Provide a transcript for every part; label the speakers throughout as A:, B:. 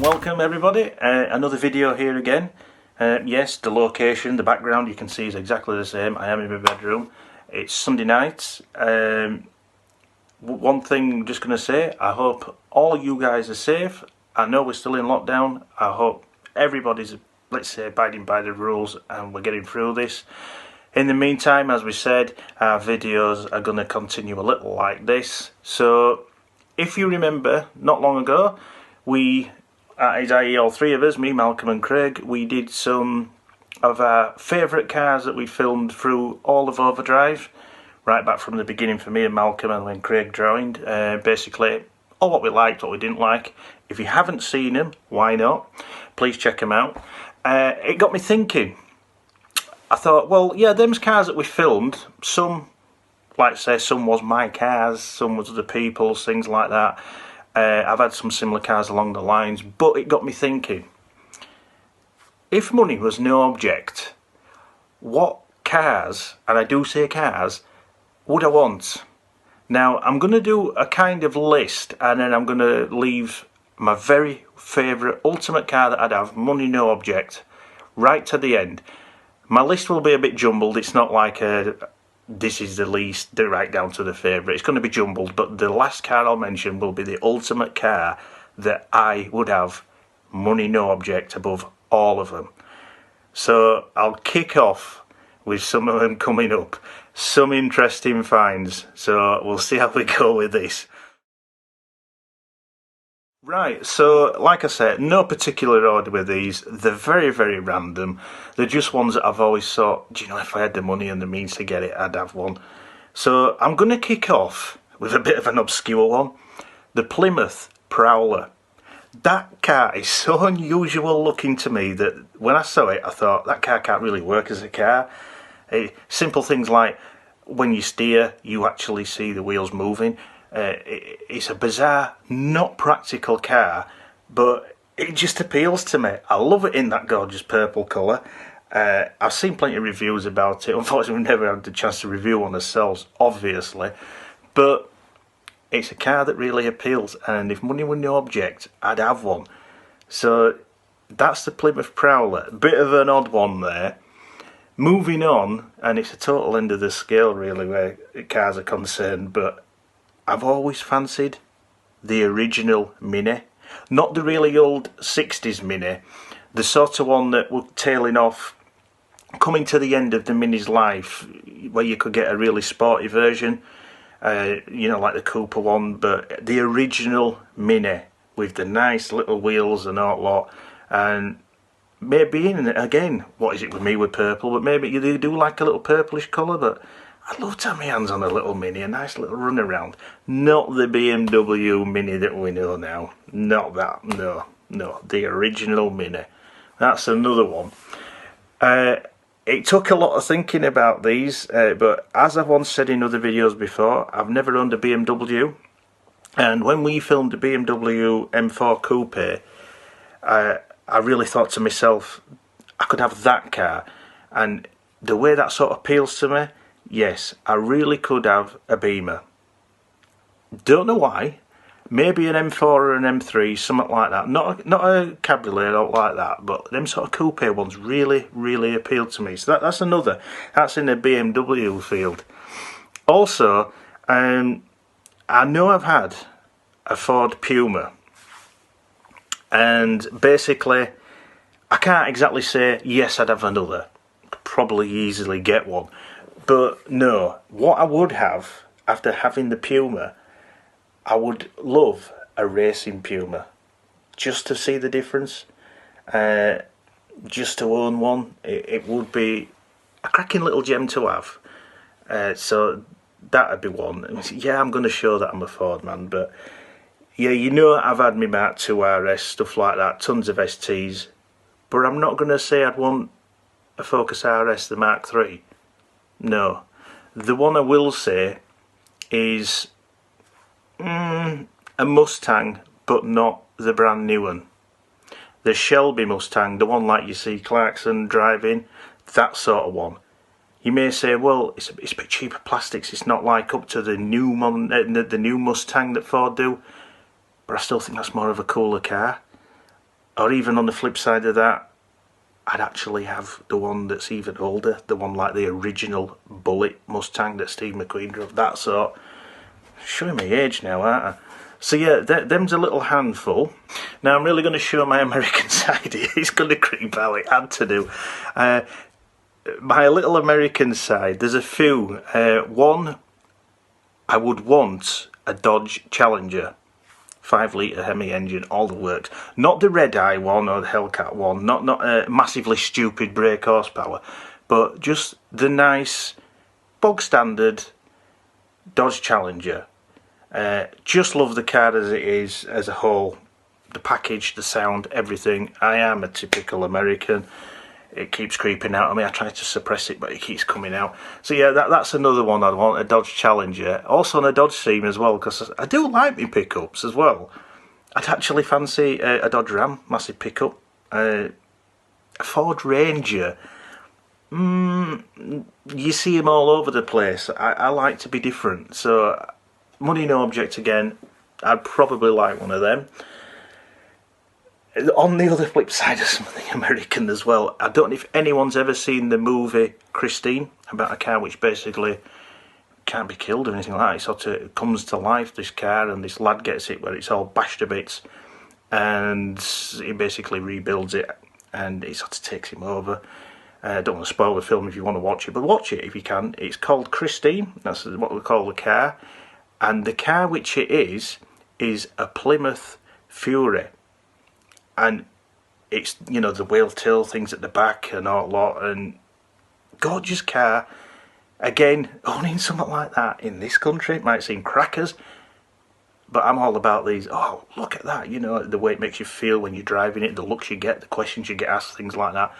A: Welcome everybody, another video here again. Yes, the location, the background you can see is exactly the same. I am in my bedroom. It's Sunday night. One thing I'm just going to say, I hope all you guys are safe. I know we're still in lockdown. I hope everybody's, let's say, abiding by the rules and we're getting through this. In the meantime, as we said, our videos are going to continue a little like this. So if you remember, not long ago, i.e. all three of us, me, Malcolm and Craig, we did some of our favourite cars that we filmed through all of Overdrive, right back from the beginning for me and Malcolm, and when Craig joined. Basically, all what we liked, what we didn't like. If you haven't seen them, why not? Please check them out. It got me thinking. I thought, well, yeah, them's cars that we filmed, some, like say, some was my cars, some was other people's, things like that. I've had some similar cars along the lines, but it got me thinking, if money was no object, what cars, and I do say cars, would I want? Now, I'm going to do a kind of list, and then I'm going to leave my very favourite ultimate car that I'd have, money no object, right to the end. My list will be a bit jumbled. It's not like this is the least, right down to the favourite. It's going to be jumbled, but the last car I'll mention will be the ultimate car that I would have, money no object, above all of them. So I'll kick off with some of them coming up. Some interesting finds, so we'll see how we go with this. Right, so like I said, no particular order with these. They're very, very random. They're just ones that I've always thought, do you know, if I had the money and the means to get it, I'd have one. So I'm going to kick off with a bit of an obscure one. The Plymouth Prowler. That car is so unusual looking to me that when I saw it, I thought, that car can't really work as a car. Simple things like, when you steer, you actually see the wheels moving. It's a bizarre, not practical car, but it just appeals to me. I love it in that gorgeous purple colour. I've seen plenty of reviews about it. Unfortunately, we've never had the chance to review one ourselves, obviously. But it's a car that really appeals, and if money were no object, I'd have one. So that's the Plymouth Prowler. A bit of an odd one there. Moving on, and it's a total end of the scale really where cars are concerned, but I've always fancied the original Mini. Not the really old 60s Mini, the sort of one that was tailing off, coming to the end of the Mini's life, where you could get a really sporty version, you know, like the Cooper one, but the original Mini with the nice little wheels and all lot. And maybe, again, what is it with me with purple, but maybe you do like a little purplish colour, but I'd love to have my hands on a little Mini, a nice little run around. Not the BMW Mini that we know now. Not that, no. The original Mini. That's another one. It took a lot of thinking about these, but as I've once said in other videos before, I've never owned a BMW. And when we filmed the BMW M4 Coupe, I really thought to myself, I could have that car. And the way that sort of appeals to me, yes, I really could have a Beamer. Don't know why. Maybe an M4 or an M3, something like that. Not a cabriolet, I don't like that, but them sort of coupe ones really, really appeal to me. So that's another. That's in the BMW field. Also, I know I've had a Ford Puma, and basically, I can't exactly say yes, I'd have another. Could probably easily get one. But no, what I would have, after having the Puma, I would love a racing Puma. Just to see the difference. Just to own one. It would be a cracking little gem to have. So that'd be one. Yeah, I'm going to show that I'm a Ford man, but yeah, you know I've had my Mark II RS, stuff like that, tons of STs, but I'm not going to say I'd want a Focus RS, the Mark III. No. The one I will say is a Mustang, but not the brand new one. The Shelby Mustang, the one like you see Clarkson driving, that sort of one. You may say, well, it's a bit cheaper plastics. It's not like up to the new the new Mustang that Ford do. But I still think that's more of a cooler car. Or even on the flip side of that, I'd actually have the one that's even older, the one like the original Bullet Mustang that Steve McQueen drove, that sort. Showing my age now, aren't I? So yeah, them's a little handful. Now I'm really going to show my American side here. It's going to creep out, it had to do. My little American side, there's a few. One, I would want a Dodge Challenger. 5-litre Hemi engine, all the works. Not the Red Eye one or the Hellcat one, not a massively stupid brake horsepower, but just the nice, bog standard Dodge Challenger. Just love the car as it is, as a whole. The package, the sound, everything. I am a typical American. It keeps creeping out. I mean, I try to suppress it, but it keeps coming out. So yeah, that's another one I'd want, a Dodge Challenger. Also on a Dodge theme as well, because I do like my pickups as well. I'd actually fancy a Dodge Ram, massive pickup. A Ford Ranger. You see them all over the place. I like to be different. So, money no object again. I'd probably like one of them. On the other flip side of something American as well, I don't know if anyone's ever seen the movie Christine, about a car which basically can't be killed or anything like that. It sort of comes to life, this car, and this lad gets it where it's all bashed to bits, and he basically rebuilds it, and it sort of takes him over. I don't want to spoil the film if you want to watch it, but watch it if you can. It's called Christine, that's what we call the car, and the car which it is a Plymouth Fury. And it's, you know, the whale tail things at the back and all lot, and gorgeous car. Again, owning something like that in this country, it might seem crackers, but I'm all about these. Oh, look at that, you know, the way it makes you feel when you're driving it, the looks you get, the questions you get asked, things like that.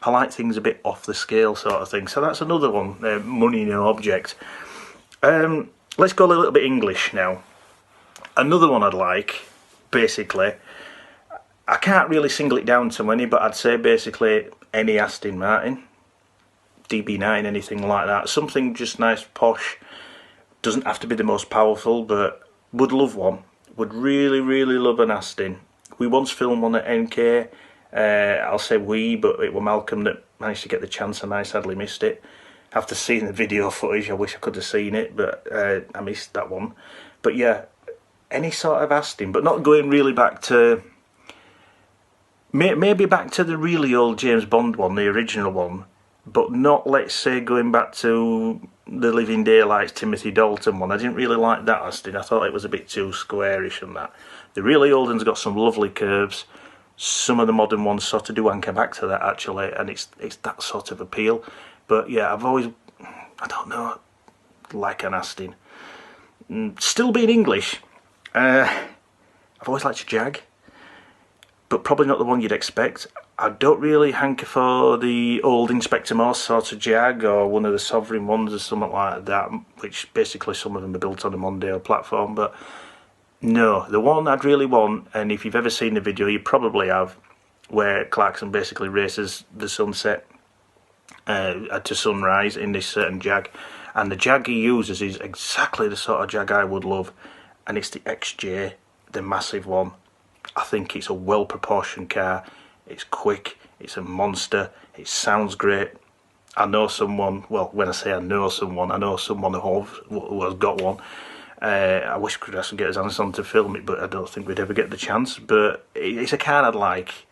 A: I like things a bit off the scale sort of thing. So that's another one, money no object. Let's go a little bit English now. Another one I'd like, basically, I can't really single it down to many, but I'd say basically any Aston Martin, DB9, anything like that. Something just nice, posh. Doesn't have to be the most powerful, but would love one. Would really, really love an Aston. We once filmed one at NK. I'll say we, but it was Malcolm that managed to get the chance and I sadly missed it. After seeing the video footage, I wish I could have seen it, but I missed that one. But yeah, any sort of Aston, but not going really back to... Maybe back to the really old James Bond one, the original one, but not, let's say, going back to the Living Daylights Timothy Dalton one. I didn't really like that Aston. I thought it was a bit too squarish and that. The really old one's got some lovely curves. Some of the modern ones sort of do anchor back to that, actually, and it's that sort of appeal. But yeah, I've always, I don't know, like an Aston. Still being English, I've always liked a Jag, but probably not the one you'd expect. I don't really hanker for the old Inspector Morse sort of Jag, or one of the Sovereign ones or something like that, which basically some of them are built on a Mondale platform, but no, the one I'd really want, and if you've ever seen the video, you probably have, where Clarkson basically races the sunset to sunrise in this certain Jag, and the Jag he uses is exactly the sort of Jag I would love, and it's the XJ, the massive one. I think it's a well-proportioned car, it's quick, it's a monster, it sounds great. I know someone, well, when I say I know someone who has got one. I wish we could actually get his hands on to film it, but I don't think we'd ever get the chance. But it's a car I'd like.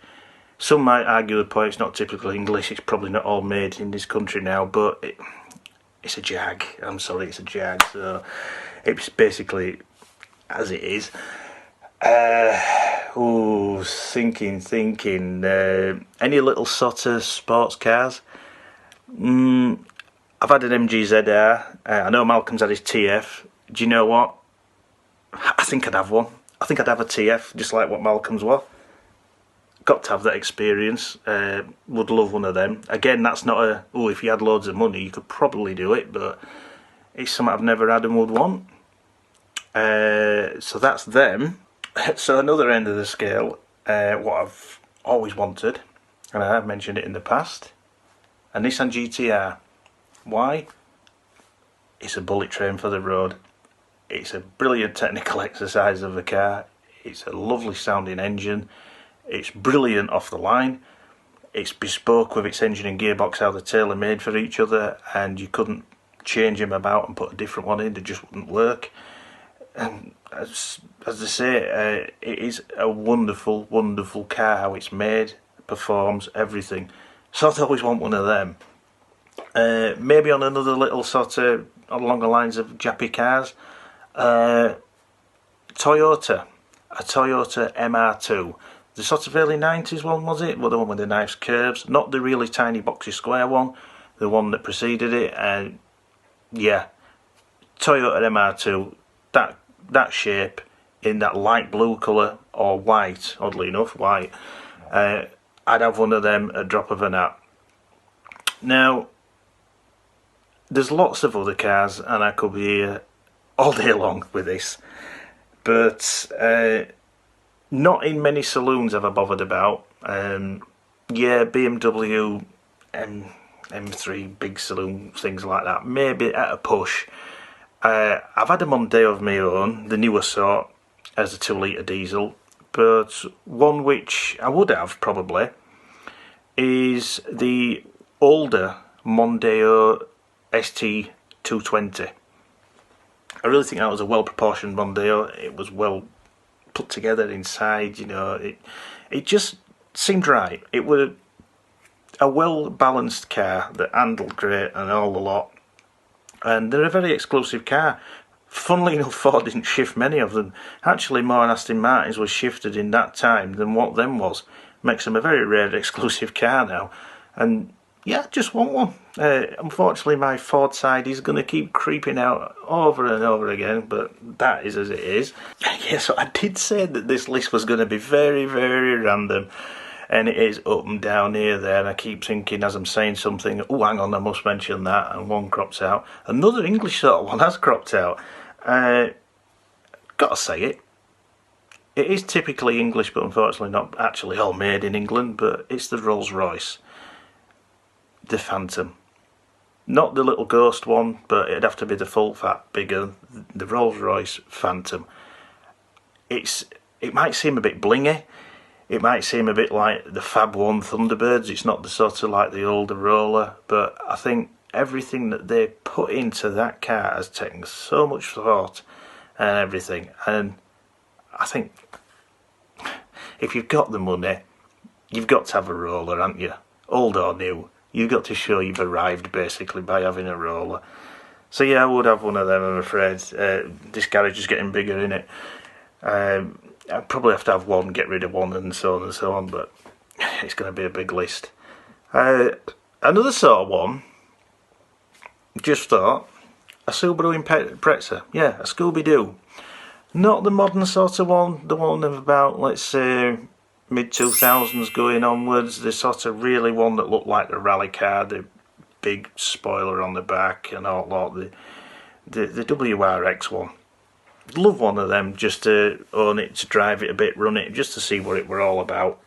A: Some might argue the point it's not typically English, it's probably not all made in this country now, but it's a Jag. I'm sorry, it's a Jag, so it's basically as it is. Thinking. Any little sort of sports cars? I've had an MG ZR. I know Malcolm's had his TF. Do you know what? I think I'd have one. I think I'd have a TF, just like what Malcolm's was. Got to have that experience. Would love one of them. Again, that's not a, oh, if you had loads of money, you could probably do it, but it's something I've never had and would want. So that's them. So another end of the scale, what I've always wanted, and I have mentioned it in the past, a Nissan GTR. Why? It's a bullet train for the road. It's a brilliant technical exercise of a car. It's a lovely sounding engine. It's brilliant off the line. It's bespoke with its engine and gearbox, how they're tailor made for each other, and you couldn't change them about and put a different one in, they just wouldn't work. And as I say, it is a wonderful, wonderful car, how it's made, performs, everything. So I'd always want one of them. Maybe on another little sort of along the lines of Jappy cars, Toyota, a Toyota MR2. The sort of early 90s one, was it? Well, the one with the nice curves, not the really tiny boxy square one, the one that preceded it. Yeah, Toyota MR2, that shape in that light blue colour, or white, oddly enough, white. I'd have one of them at a drop of a hat. Now, there's lots of other cars, and I could be here all day long with this, but not in many saloons have I bothered about. Yeah, BMW, M3, big saloon, things like that, maybe at a push. I've had a Mondeo of my own, the newer sort, as a 2-litre diesel, but one which I would have probably is the older Mondeo ST220. I really think that was a well-proportioned Mondeo. It was well put together inside, you know, it just seemed right. It was a well-balanced car that handled great and all the lot. And they're a very exclusive car. Funnily enough, Ford didn't shift many of them. Actually, more Aston Martins was shifted in that time than what them was. Makes them a very rare exclusive car now. And yeah, just want one. Unfortunately, my Ford side is going to keep creeping out over and over again, but that is as it is. Yeah, so I did say that this list was going to be very, very random. And it is up and down here, there, and I keep thinking as I'm saying something, oh, hang on, I must mention that, and one crops out. Another English sort of one has cropped out. Gotta say it. It is typically English, but unfortunately not actually all made in England, but it's the Rolls-Royce. The Phantom. Not the little ghost one, but it'd have to be the full fat, bigger, the Rolls-Royce Phantom. It might seem a bit blingy. It might seem a bit like the Fab One Thunderbirds. It's not the sort of like the older roller, but I think everything that they put into that car has taken so much thought and everything. And I think if you've got the money, you've got to have a roller, haven't you? Old or new, you've got to show you've arrived basically by having a roller. So yeah, I would have one of them, I'm afraid. This garage is getting bigger, innit? I'd probably have to have one, get rid of one, and so on, but it's going to be a big list. Another sort of one, just thought, a Subaru Impreza. Yeah, a Scooby-Doo. Not the modern sort of one, the one of about, let's say, mid-2000s going onwards, the sort of really one that looked like the rally car, the big spoiler on the back and all that, the WRX one. Love one of them, just to own it, to drive it a bit, run it, just to see what it were all about.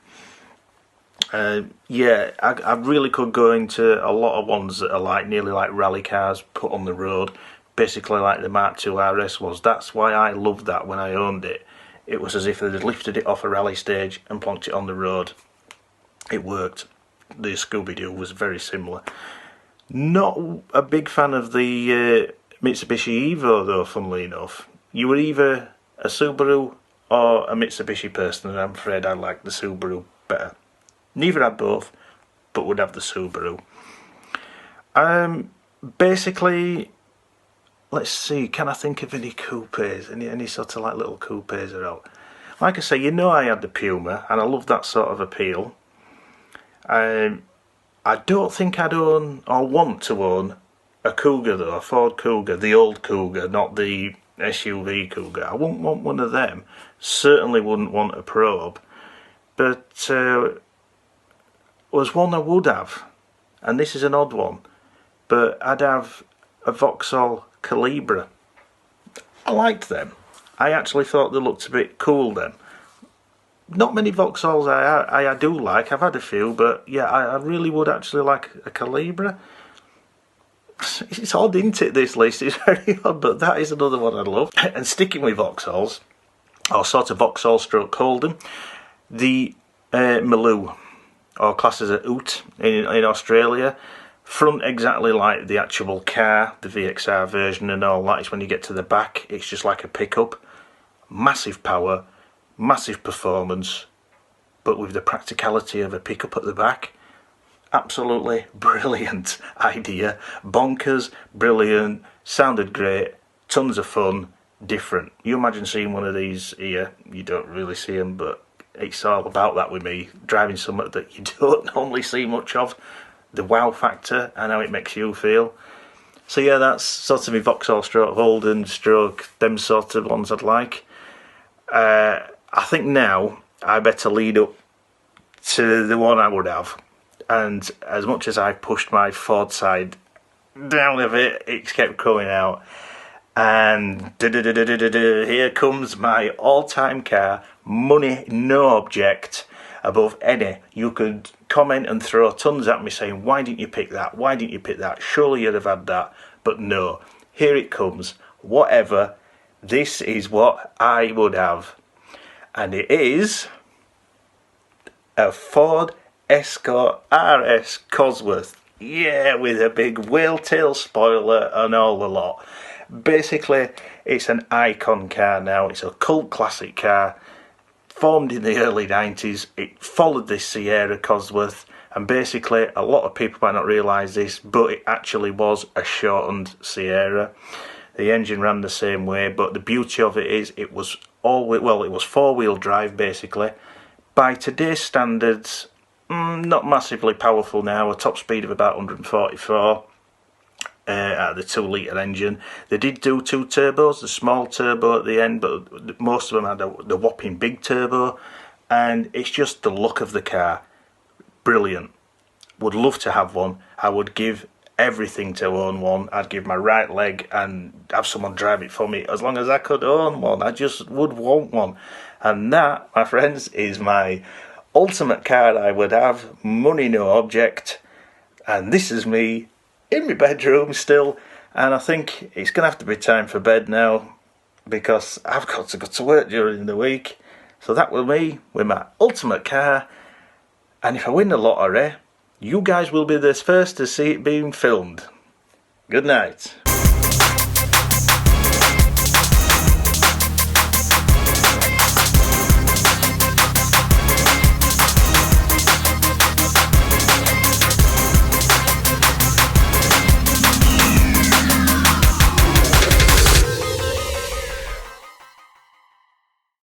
A: Yeah, I really could go into a lot of ones that are like nearly like rally cars put on the road, basically like the Mark II RS was. That's why I loved that when I owned it. It was as if they'd lifted it off a rally stage and plonked it on the road. It worked. The Scooby-Doo was very similar. Not a big fan of the Mitsubishi Evo though, funnily enough. You were either a Subaru or a Mitsubishi person, and I'm afraid I like the Subaru better. Neither had both, but would have the Subaru. Basically, let's see, can I think of any coupes? Any sort of like little coupes are out? Like I say, you know I had the Puma, and I love that sort of appeal. I don't think I'd own, or want to own, a Cougar though, a Ford Cougar, the old Cougar, not the SUV Cougar. I wouldn't want one of them. Certainly wouldn't want a Probe. But was one I would have, and this is an odd one, but I'd have a Vauxhall Calibra. I liked them. I actually thought they looked a bit cool then. Not many Vauxhalls I do like. I've had a few, but yeah, I really would actually like a Calibra. It's odd, isn't it, this list? It's very odd, but that is another one I love. And sticking with Vauxhalls, or sort of Vauxhall stroke Holden, the Maloo, or classed as a Oot in Australia. Front exactly like the actual car, the VXR version and all that. Is when you get to the back, it's just like a pickup. Massive power, massive performance, but with the practicality of a pickup at the back. Absolutely brilliant idea. Bonkers, brilliant, sounded great, tons of fun, different. You imagine seeing one of these here, you don't really see them, but it's all about that with me. Driving something that you don't normally see much of. The wow factor and how it makes you feel. So yeah, that's sort of my Vauxhall stroke Holden stroke them sort of ones I'd like. I think now I better lead up to the one I would have. And as much as I pushed my Ford side down a bit, it's kept coming out. And here comes my all-time car, money no object, above any. You could comment and throw tons at me saying, why didn't you pick that? Why didn't you pick that? Surely you'd have had that. But no, here it comes. Whatever. This is what I would have. And it is a Ford Escort RS Cosworth. Yeah, with a big whale tail spoiler and all the lot. Basically, it's an icon car now. It's a cult classic car. Formed in the early 90s, it followed this Sierra Cosworth, and basically a lot of people might not realise this, but it actually was a shortened Sierra. The engine ran the same way, but the beauty of it is it was it was four-wheel drive basically. By today's standards, not massively powerful now, a top speed of about 144. Out of the 2-litre engine. They did do 2 turbos, the small turbo at the end, but most of them had the whopping big turbo, and it's just the look of the car. Brilliant. Would love to have one. I would give everything to own one. I'd give my right leg and have someone drive it for me as long as I could own one. I just would want one. And that, my friends, is my ultimate car I would have. Money no object. And this is me in my bedroom still, and I think it's going to have to be time for bed now because I've got to go to work during the week. So that was me with my ultimate car, and if I win the lottery, you guys will be the first to see it being filmed. Good night.